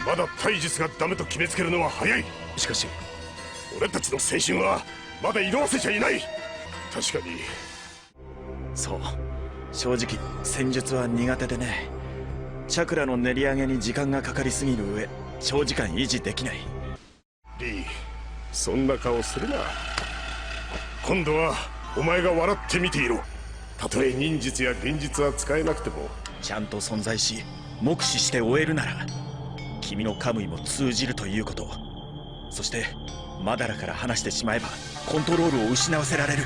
まだ体術がダメと決めつけるのは早い。しかし俺たちの青春はまだ色あせちゃいない。確かに。そう、正直戦術は苦手でね。チャクラの練り上げに時間がかかりすぎる上、長時間維持できない。リー、そんな顔するな。今度はお前が笑ってみていろ。たとえ忍術や幻術は使えなくてもちゃんと存在し目視して終えるなら、君のカムイも通じるということ。そしてマダラから離してしまえばコントロールを失わせられる。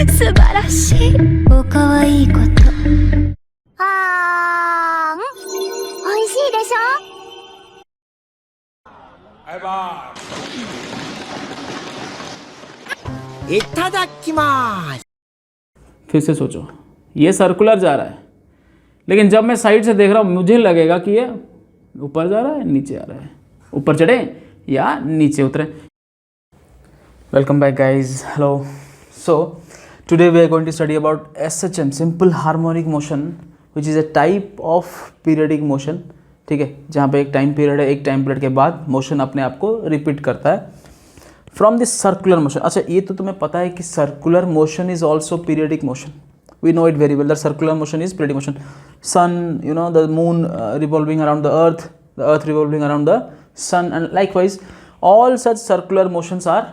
素晴らしい。おかわいいこと。あーん、美味しいでしょ。いただきます。फिर से सोचो, ये सर्कुलर जा रहा है, लेकिन जब मैं साइड से देख रहा हूँ मुझे लगेगा कि ये ऊपर जा रहा है, नीचे आ रहा है, ऊपर चढ़े या नीचे उतरे. Welcome back guys, hello. So today we are going to study about SHM, simple harmonic motion, which is a type of periodic motion. ठीक है, जहाँ पे एक टाइम पीरियड है, एक टाइम पीरियड के बाद मोशन अपने आप को रिपीट करता है. From this circular motion. अच्छा, ये तो तुम्हें पता है कि circular motion is also periodic motion. We know it very well that circular motion is periodic motion. Sun, you know, the moon revolving around the earth revolving around the sun, and likewise all such circular motions are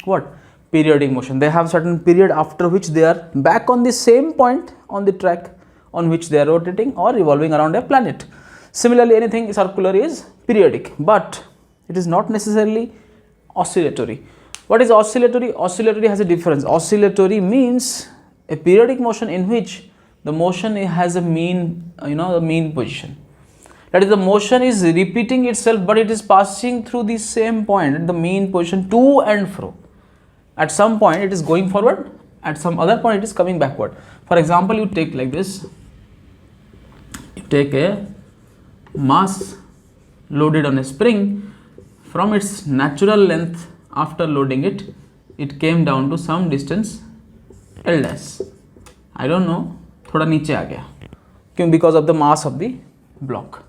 what? Periodic motion. They have certain period after which they are back on the same point on the track on which they are rotating or revolving around a planet. Similarly, anything circular is periodic, but it is not necessarily oscillatory. What is oscillatory? Oscillatory has a difference. Oscillatory means a periodic motion in which the motion has a mean, the mean position. That is, the motion is repeating itself, but it is passing through the same point, the mean position, to and fro. At some point it is going forward, at some other point it is coming backward. For example, you take like this. You take a mass loaded on a spring. From its natural length after loading it, it came down to some distance L dash. I don't know, थोड़ा नीचे आ गया. क्यों? Because of the mass of the block.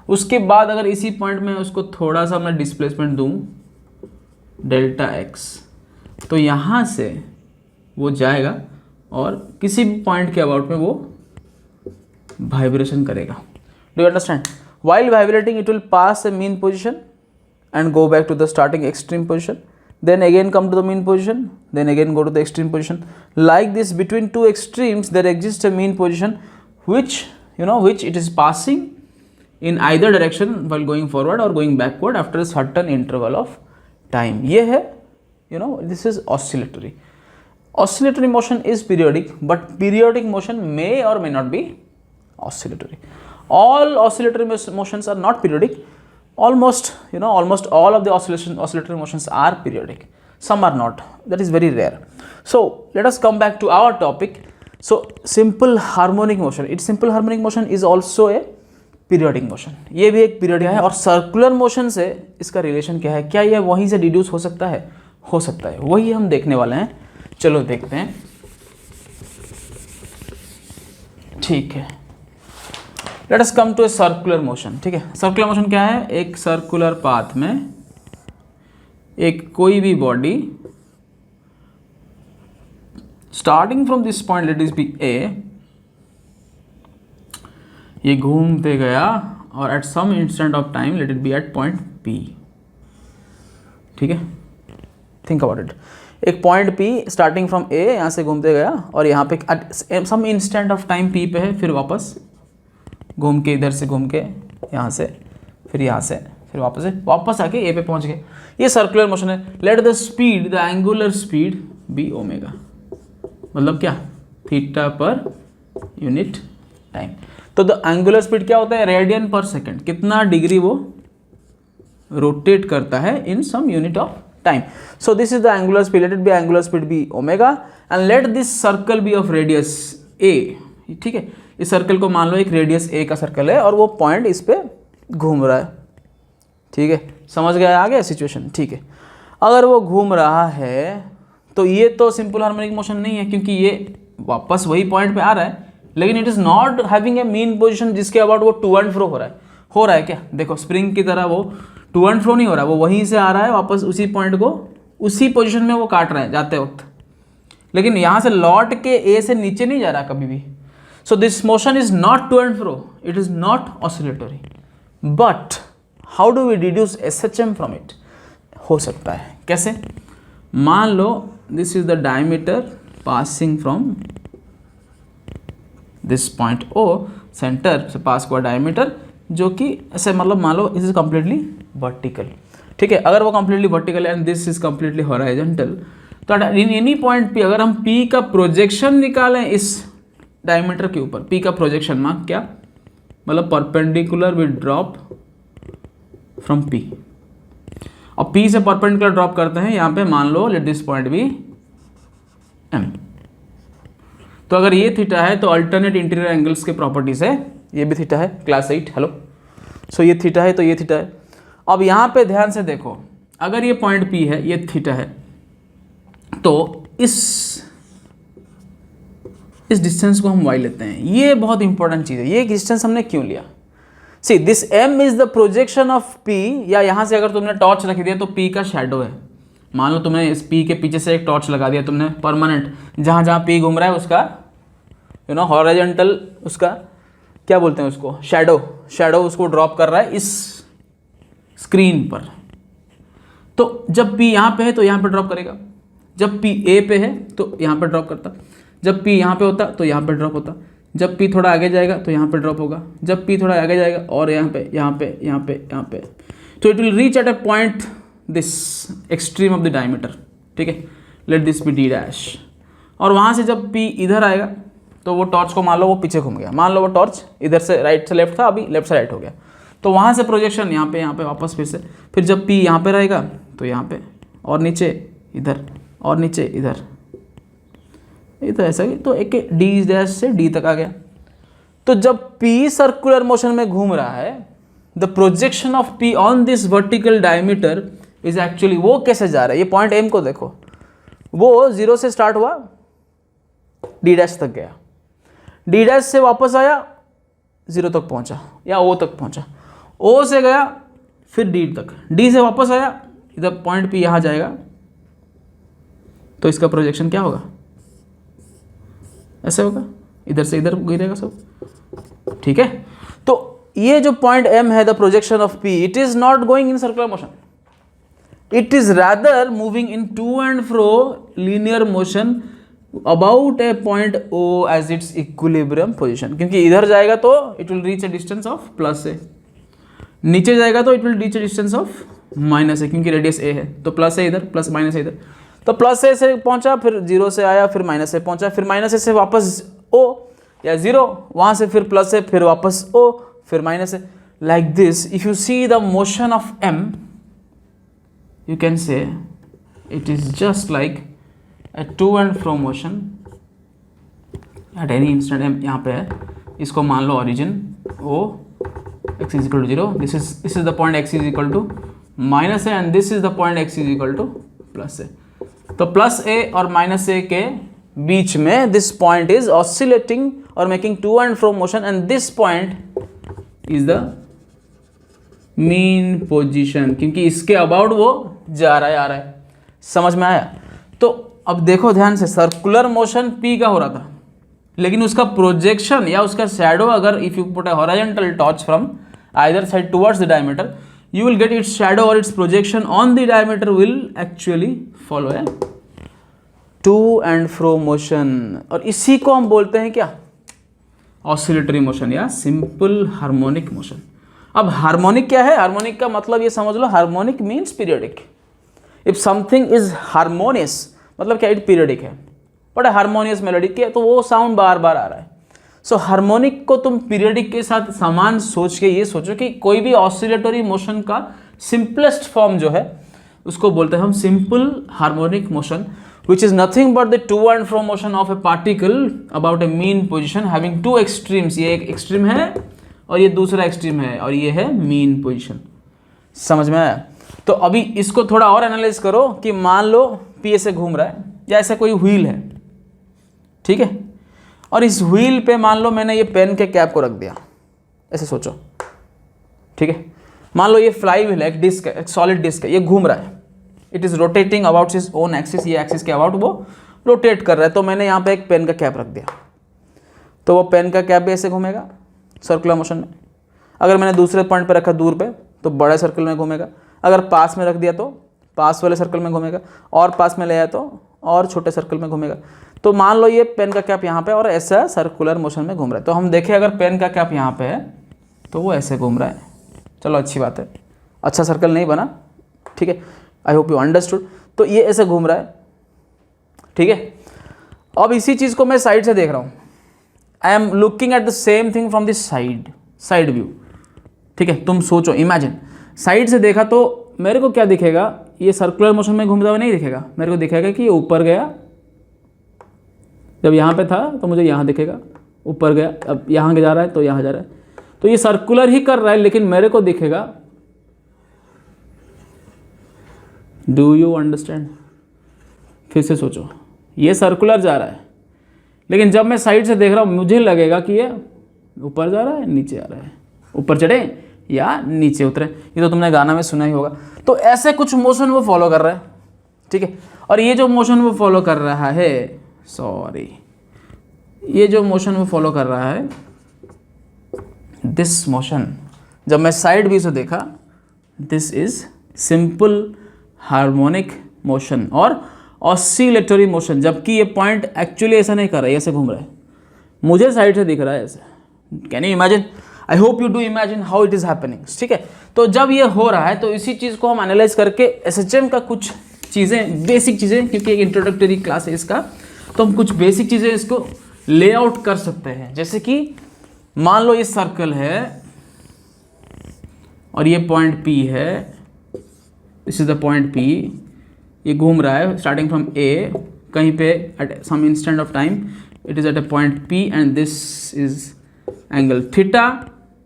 उसके बाद अगर इसी point में उसको थोड़ा सा मैं डिस्प्लेसमेंट दूँ डेल्टा एक्स, तो यहाँ से वो जाएगा और किसी भी पॉइंट के अबाउट में वो वाइब्रेशन करेगा. Do you understand? While vibrating, it will pass a mean position and go back to the starting extreme position, then again come to the mean position, then again go to the extreme position. Like this, between two extremes there exists a mean position which it is passing in either direction while going forward or going backward after a certain interval of time. ये है, this is oscillatory. Oscillatory motion is periodic, but periodic motion may or may not be oscillatory. All oscillatory motions are not periodic. Almost all of the oscillatory motions are periodic. Some are not. That is very rare. So let us come back to our topic. So simple harmonic motion. Simple harmonic motion is also a periodic motion. ये भी एक periodic है. और circular motion से इसका relation क्या है? क्या यह वहीं से deduce हो सकता है? हो सकता है. वही हम देखने वाले हैं. चलो देखते हैं. ठीक है. Let us come to a circular motion. ठीक है. सर्कुलर मोशन क्या है? एक सर्कुलर पाथ में एक कोई भी body starting from this point, let this be A, ये घूमते गया और at some instant of time let it be at point P. ठीक है, थिंक अबाउट इट. एक point P starting from A, यहाँ से घूमते गया और यहाँ पे at some instant of time P पे है, फिर वापस घूम के इधर से घूम के यहाँ से, फिर यहाँ से, फिर वापस आके ए पे पहुँच गए. ये सर्कुलर मोशन है. Let the speed, the angular speed be omega. मतलब क्या? Theta per unit time. तो द एंगुलर स्पीड क्या होता है? रेडियन पर सेकेंड. कितना डिग्री वो रोटेट करता है in some unit of time. So this is the angular speed. Let it be angular speed be omega and let this circle be of radius A. ठीक है, इस सर्कल को मान लो एक रेडियस ए का सर्कल है और वो पॉइंट इस पे घूम रहा है. ठीक है, समझ गया? आ गया सिचुएशन? ठीक है. अगर वो घूम रहा है तो ये तो सिंपल हार्मोनिक मोशन नहीं है, क्योंकि ये वापस वही पॉइंट पे आ रहा है, लेकिन it is not having a mean position जिसके अबाउट वो टू एंड फ्रो हो रहा है क्या? देखो स्प्रिंग की तरह वो टू एंड फ्रो नहीं हो रहा है, वो वहीं से आ रहा है वापस उसी पॉइंट को उसी पोजीशन में वो काट रहा है जाते वक्त, लेकिन यहाँ से लौट के ए से नीचे नहीं जा रहा कभी भी. So this motion is not to and fro, it is not oscillatory. But how do we deduce SHM from it? हो सकता है कैसे? मान लो this is the diameter passing from this point O, centre से पास हुआ diameter जो कि ऐसे मतलब मान लो इज कम्प्लीटली वर्टिकल. ठीक है, अगर वो completely vertical and this is completely horizontal, तो इन एनी पॉइंट P अगर हम P का प्रोजेक्शन निकालें इस डायमीटर के ऊपर, P का प्रोजेक्शन मान क्या मतलब perpendicular with drop from P, और P से परपेंडिकुलर ड्रॉप करते हैं यहाँ पे, मान लो let this point be M. तो अगर ये थीटा है तो अल्टरनेट इंटीरियर एंगल्स के प्रॉपर्टीज है, ये भी थीटा है, क्लास 8. हेलो, सो ये थीटा है तो ये थीटा है. अब यहाँ पे ध्यान से देखो, अगर ये पॉइंट P है, ये थीटा है, तो इस डिस्टेंस को हम y लेते हैं. ये बहुत इंपॉर्टेंट चीज़ है. ये डिस्टेंस हमने क्यों लिया? See this M is the projection of P, या यहाँ से अगर तुमने टॉर्च रख दिया तो P का शैडो है. मान लो तुमने इस P के पीछे से एक टॉर्च लगा दिया तुमने परमानेंट, जहाँ जहाँ P घूम रहा है उसका हॉरिजॉन्टल, उसका क्या बोलते हैं उसको, शैडो उसको ड्रॉप कर रहा है इस स्क्रीन पर. तो जब P यहाँ पे है तो यहाँ पे ड्रॉप करेगा, जब P A पे है तो यहाँ पे ड्रॉप करता, जब P यहाँ पे होता तो यहाँ पे ड्रॉप होता, जब P थोड़ा आगे जाएगा तो यहाँ पे ड्रॉप होगा, जब P थोड़ा आगे जाएगा और यहाँ पे, तो it will reach at a point this extreme of the diameter. ठीक है, let this be D dash. और वहाँ से जब P इधर आएगा तो वो टॉर्च को मान लो वो पीछे घूम गया, मान लो वो टॉर्च इधर से राइट से लेफ्ट था, अभी लेफ्ट से राइट हो गया, तो वहाँ से प्रोजेक्शन यहाँ पे वापस फिर से, फिर जब P यहाँ पे रहेगा तो यहाँ पे, और नीचे इधर, और नीचे इधर, इधर ऐसा ही, तो एक D डैश से D तक आ गया. तो जब P सर्कुलर मोशन में घूम रहा है, the projection of P on this vertical diameter is actually, वो कैसे जा रहा है, ये पॉइंट M को देखो, वो 0 से स्टार्ट हुआ, D डैश तक गया, D डैश से वापस आया 0 तक पहुंचा या O तक पहुंचा, O से गया फिर D तक, D से वापस आया, इधर पॉइंट P यहाँ जाएगा, तो इसका प्रोजेक्शन क्या होगा, ऐसे होगा, इधर से इधर गिरेगा सब. ठीक है, तो ये जो पॉइंट M है, the projection of P, it is not going in circular motion, it is rather moving in to and fro linear motion about a point O as its equilibrium position. क्योंकि इधर जाएगा तो it will reach a distance of +A, नीचे जाएगा तो it will reach a distance of -A, क्योंकि radius A है, तो +A इधर प्लस -A इधर, तो +A से पहुंचा, फिर 0 से आया, फिर -A पहुंचा, फिर -A से वापस O या 0, वहाँ से फिर +A, फिर वापस O, फिर -A. Like this if you see the motion of M, you can say it is just like a to and fro motion at any instant M यहाँ पे है, इसको मान लो origin O, x is equal to 0, this is the point x is equal to -A and this is the point x is equal to +A. तो +A और -A के बीच में this point is oscillating or making to and fro motion and this point is the mean position, क्योंकि इसके about वो जा रहा है आ रहा है. समझ में आया? तो अब देखो ध्यान से, सर्कुलर मोशन P का हो रहा था, लेकिन उसका प्रोजेक्शन या उसका शैडो, अगर if you put a horizontal torch from either side towards the diameter, you will get its shadow or its projection on the diameter will actually follow a to and fro motion. और इसी को हम बोलते हैं क्या, oscillatory motion या simple harmonic motion. अब harmonic क्या है, हार्मोनिक का मतलब ये समझ लो, harmonic means periodic. If something is harmonious मतलब क्या, इट पीरियडिक है, बट हार्मोनियस मेलोडी के, तो वो साउंड बार बार आ रहा है. सो हार्मोनिक को तुम पीरियडिक के साथ समान सोच के ये सोचो कि कोई भी ऑसिलेटरी मोशन का सिंपलेस्ट फॉर्म जो है उसको बोलते हैं हम simple harmonic motion, which is nothing but the to and fro motion of a particle about a mean position having two extremes. ये एक एक्सट्रीम है और ये दूसरा एक्सट्रीम है और ये है मीन पोजीशन. समझ में आया? तो अभी इसको थोड़ा और एनालाइज करो कि मान लो P ऐसे घूम रहा है या ऐसा कोई व्हील है, ठीक है, और इस व्हील पे मान लो मैंने ये पेन के कैप को रख दिया, ऐसे सोचो, ठीक है। मान लो ये फ्लाई व्हील है, एक डिस्क है, एक सॉलिड डिस्क है, ये घूम रहा है, it is rotating about is own axis, ये एक्सिस के अबाउट वो रोटेट कर रहा है। तो मैंने यहाँ पे एक पेन का कैप रख दिया, तो वो पेन का कैप भी ऐसे घूमेगा सर्कुलर मोशन में। अगर मैंने दूसरे पॉइंट पे रखा दूर पे तो बड़े सर्कल में घूमेगा, अगर पास में रख दिया तो पास वाले सर्कल में घूमेगा, और पास में ले आया तो और छोटे सर्कल में घूमेगा। तो मान लो ये पेन का कैप यहाँ पे और ऐसा सर्कुलर मोशन में घूम रहा है। तो हम देखें अगर पेन का कैप यहाँ पे है तो वो ऐसे घूम रहा है, चलो अच्छी बात है, अच्छा सर्कल नहीं बना, ठीक है, आई होप यू अंडरस्टूड। तो ये ऐसे घूम रहा है, ठीक है। अब इसी चीज़ को मैं साइड से देख रहा हूँ, I am looking at the same thing from this side view, ठीक है। तुम सोचो, इमेजिन साइड से देखा तो मेरे को क्या दिखेगा, ये सर्कुलर मोशन में घूमता हुआ नहीं दिखेगा, मेरे को दिखेगा कि ये ऊपर गया, जब यहाँ पे था तो मुझे यहाँ दिखेगा, ऊपर गया, अब यहाँ जा रहा है तो यहाँ जा रहा है, तो ये सर्कुलर ही कर रहा है, लेकिन मेरे को दिखेगा। Do you understand? फिर से सोचो, ये सर्कुलर जा रहा है, लेकिन जब मैं साइड से देख रहा हूँ मुझे लगेगा कि ये ऊपर जा रहा है, नीचे आ रहा है, ऊपर चढ़े या नीचे उतरे, ये तो तुमने गाना में सुना ही होगा। तो ऐसे कुछ मोशन वो फॉलो कर रहा है, ठीक है। और ये जो मोशन वो फॉलो कर रहा है, ये जो मोशन वो फॉलो कर रहा है, दिस मोशन, जब मैं साइड व्यू से देखा, this is simple harmonic motion और ऑसिलेटरी मोशन, जबकि ये पॉइंट एक्चुअली ऐसा नहीं कर रहा है, ऐसे घूम रहा है, मुझे साइड से दिख रहा है ऐसे। Can you imagine? I hope you do imagine how it is happening, ठीक है। तो जब ये हो रहा है तो इसी चीज़ को हम एनालाइज करके एसएचएम का कुछ चीज़ें, बेसिक चीज़ें, क्योंकि एक इंट्रोडक्टरी क्लास है इसका, तो हम कुछ बेसिक चीज़ें इसको लेआउट कर सकते हैं। जैसे कि मान लो ये सर्कल है और ये पॉइंट P है, this is the point P, ये घूम रहा है स्टार्टिंग फ्रॉम A, कहीं पे at some instant of time it is at a point P and this is angle theta,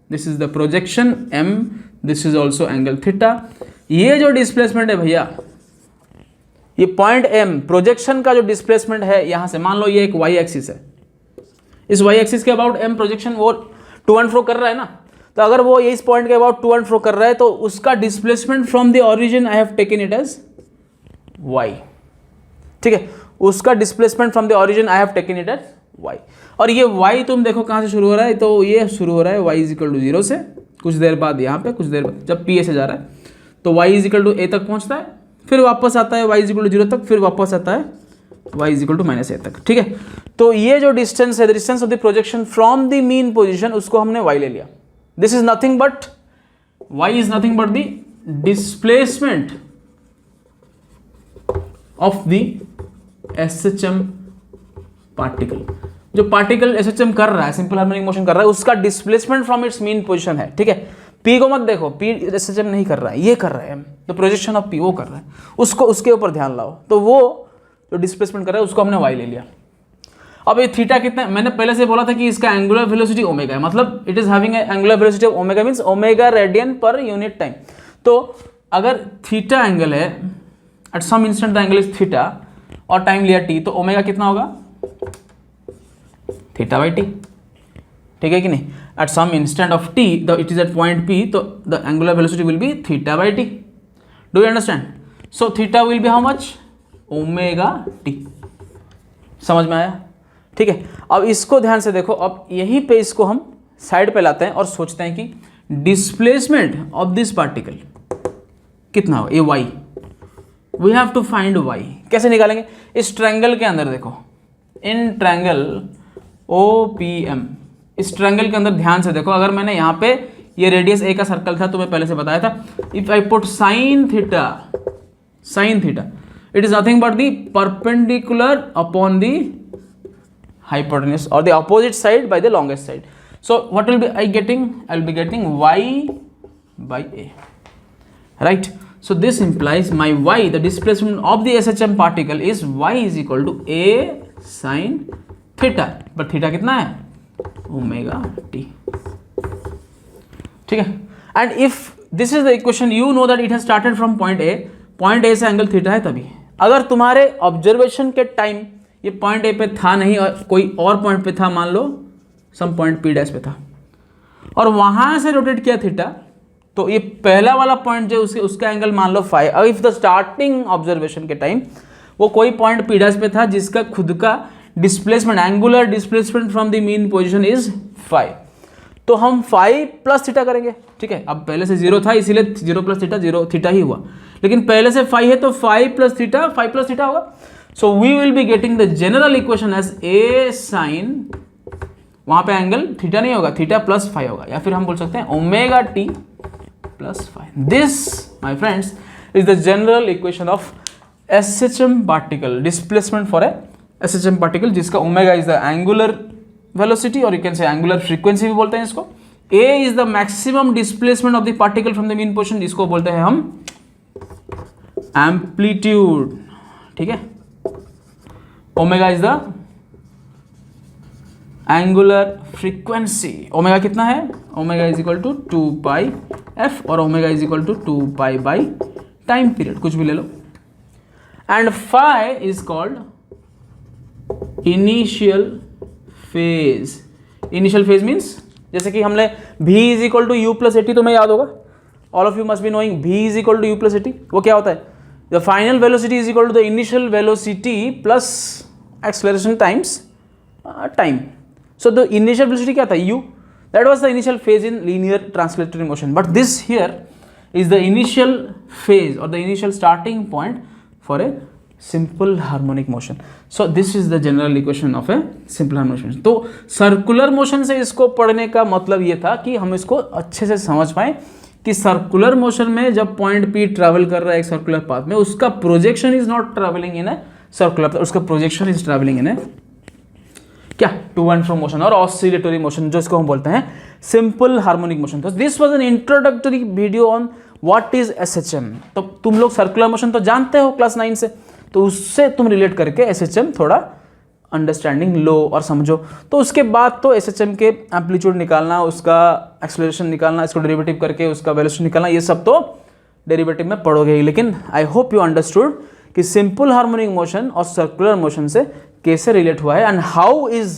this is the projection M, this is also angle theta. ये जो displacement है भैया, ये पॉइंट M प्रोजेक्शन का जो displacement है यहाँ से, मान लो ये एक y एक्सिस है, इस y एक्सिस के अबाउट M प्रोजेक्शन वो टू एंड फ्रो कर रहा है ना, तो अगर वो इस पॉइंट के अबाउट टू एंड फ्रो कर रहा है तो उसका displacement from the origin I have taken it as y, ठीक है, उसका displacement from the origin I have taken it as y। और ये y तुम देखो कहाँ से शुरू हो रहा है, तो ये शुरू हो रहा है y इज इक्वल टू 0 से, कुछ देर बाद यहाँ पे, कुछ देर बाद जब P से जा रहा है तो y is equal to a तक पहुँचता है, फिर वापस आता है y इज इक्वल टू 0 तक, फिर वापस आता है y is equal to -a तक, ठीक है। तो ये जो डिस्टेंस है, the distance of the projection from the mean position, उसको हमने y ले लिया। This is nothing but, y is nothing but the displacement of the SHM particle, जो पार्टिकल SHM कर रहा है, सिंपल हार्मोनिक मोशन कर रहा है, उसका displacement from its mean position है, ठीक है। P को मत देखो, P SHM नहीं कर रहा है, ये कर रहा है, तो प्रोजेक्शन ऑफ P वो कर रहा है, उसको उसके ऊपर ध्यान लाओ। तो वो जो डिस्प्लेसमेंट कर रहा है उसको हमने y ले लिया। अब ये थीटा कितना, मैंने पहले से बोला था कि इसका एंगुलर वेलोसिटी ओमेगा है, मतलब it is having angular velocity of omega, means omega radian per unit time. तो अगर थीटा एंगल है, at some instant the angle is theta, और टाइम लिया t, तो ओमेगा कितना होगा, थीटा बाई टी, ठीक है कि नहीं। At some instant of t, it is at point P, तो the angular velocity will be theta by t. Do you understand? So theta will B how much, omega T. समझ में आया? ठीक है। अब इसको ध्यान से देखो, अब यहीं पे इसको हम साइड पे लाते हैं और सोचते हैं कि डिस्प्लेसमेंट ऑफ दिस पार्टिकल कितना होगा, ये y, we have to find y। कैसे निकालेंगे? इस ट्रायंगल के अंदर देखो, इन ट्रायंगल OPM, इस ट्रायंगल के अंदर ध्यान से देखो, अगर मैंने यहाँ पे ये रेडियस a का सर्कल था, तो मैं पहले से बताया था, if I put sine theta, it is nothing but the perpendicular upon the hypotenuse or the opposite side by the longest side. So what will be I getting? I will be getting y by a, right? So this implies my y, the displacement of the SHM particle is y is equal to a sin theta, but theta कितना है, omega t, ठीक है। And if this is the equation, you know that it has started from point A से angle theta है तभी। अगर तुम्हारे observation के टाइम ये पॉइंट ए पे था नहीं और कोई और पॉइंट पे था, मान लो सम पॉइंट पी डैश पे था और वहां से रोटेट किया थीटा, तो ये पहला वाला पॉइंट जो उसका एंगल मान लो फाइव। अब इफ द स्टार्टिंग ऑब्जर्वेशन के टाइम वो कोई पॉइंट पी डैश पे था जिसका खुद का displacement, angular displacement from the mean position is 5, तो हम 5 प्लस थीटा करेंगे, ठीक है। अब पहले से 0 था इसीलिए 0 प्लस थीटा 0 थीटा ही हुआ, लेकिन पहले से 5 है तो 5 प्लस थीटा होगा। So we will be getting the general equation as a sine, वहां पे एंगल थीटा नहीं होगा, थीटा प्लस 5 होगा, या फिर हम बोल सकते हैं omega t plus 5। This my friends is the general equation of SHM particle, displacement for a SHM particle, जिसका omega is the angular velocity और you can say angular frequency भी बोलते हैं इसको। A is the maximum displacement of the particle from the mean position, जिसको बोलते हैं हम एम्पलीट्यूड, ठीक है। Omega is the angular frequency, omega कितना है, omega is equal to 2 pi f और omega is equal to 2 pi by time period, कुछ भी ले लो। And phi is called initial phase. Initial phase means जैसे कि हमने v is equal to u plus a t, तुम्हें याद होगा, all of you must be knowing v is equal to u plus a t. वो क्या होता है, the final velocity is equal to the initial velocity plus acceleration times time. So the initial velocity क्या था, u, that was the initial phase in linear translatory motion, but this here is the initial phase और the initial starting point for a simple harmonic motion. So this is the general equation of a simple harmonic motion. तो circular motion से इसको पढ़ने का मतलब ये था कि हम इसको अच्छे से समझ पाए कि सर्कुलर मोशन में जब पॉइंट पी ट्रैवल कर रहा है एक सर्कुलर पाथ में, उसका projection is not travelling in a circular, उसका प्रोजेक्शन इज ट्रैवलिंग इन ए क्या, टू एंड फ्रो मोशन और ऑसिलेटरी मोशन, जो इसको हम बोलते हैं सिंपल हार्मोनिक मोशन। तो this was an introductory video on what is SHM। तो तुम लोग सर्कुलर मोशन तो जानते हो क्लास 9 से, तो उससे तुम रिलेट करके SHM थोड़ा अंडरस्टैंडिंग लो और समझो। तो उसके बाद तो SHM के एम्पलीट्यूड निकालना, उसका एक्सेलरेशन निकालना, इसको डेरिवेटिव करके उसका वेलोसिटी निकालना, ये सब तो डेरिवेटिव में पढ़ोगे ही। लेकिन आई होप यू अंडरस्टूड कि सिंपल हार्मोनिक मोशन और सर्कुलर मोशन से कैसे रिलेट हुआ है and how is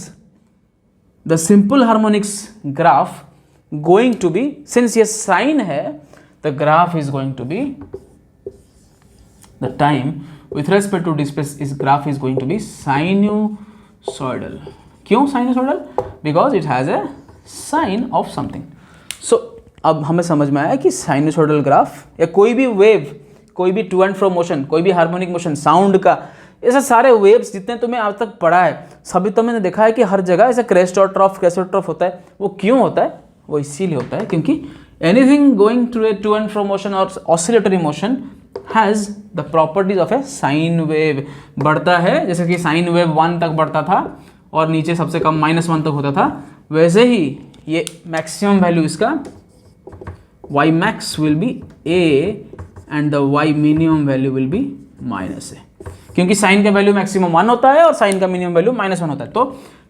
the simple harmonics graph going to be, since ये साइन है, the graph is going to be the time with respect to displace, is graph is going to be sinusoidal. क्यों sinusoidal? Because it has a sine of something. So अब हमें समझ में आया कि sinusoidal graph या कोई भी वेव, कोई भी टू एंड फ्रो मोशन, कोई भी हार्मोनिक मोशन, साउंड का, ऐसे सारे वेव्स जितने तुम्हें आज तक पढ़ा है सभी तो मैंने देखा है कि हर जगह ऐसा क्रेस्ट और ट्रफ होता है। वो क्यों होता है, वो इसीलिए होता है क्योंकि anything going to a to and fro motion और oscillatory motion has the properties of a sine wave. बढ़ता है, जैसे कि साइन वेव 1 तक बढ़ता था और नीचे सबसे कम -1 तक होता था, वैसे ही ये मैक्सिमम वैल्यू इसका y max will be a and the y minimum value will be -a, क्योंकि साइन का वैल्यू मैक्सिमम 1 होता है और साइन का मिनिमम वैल्यू -1 होता है। तो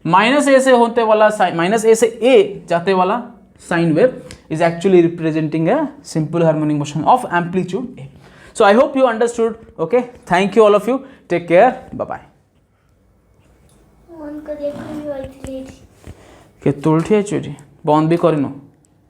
-a से होते वाला -a से a जाते वाला sine wave is actually representing a simple harmonic motion of amplitude a. So I hope you understood. Okay, thank you all of you. Take care. Bye bye. মন করে খুবই হয়েছিল কে তুলঠি আইছি বন্ধ বি করিনো।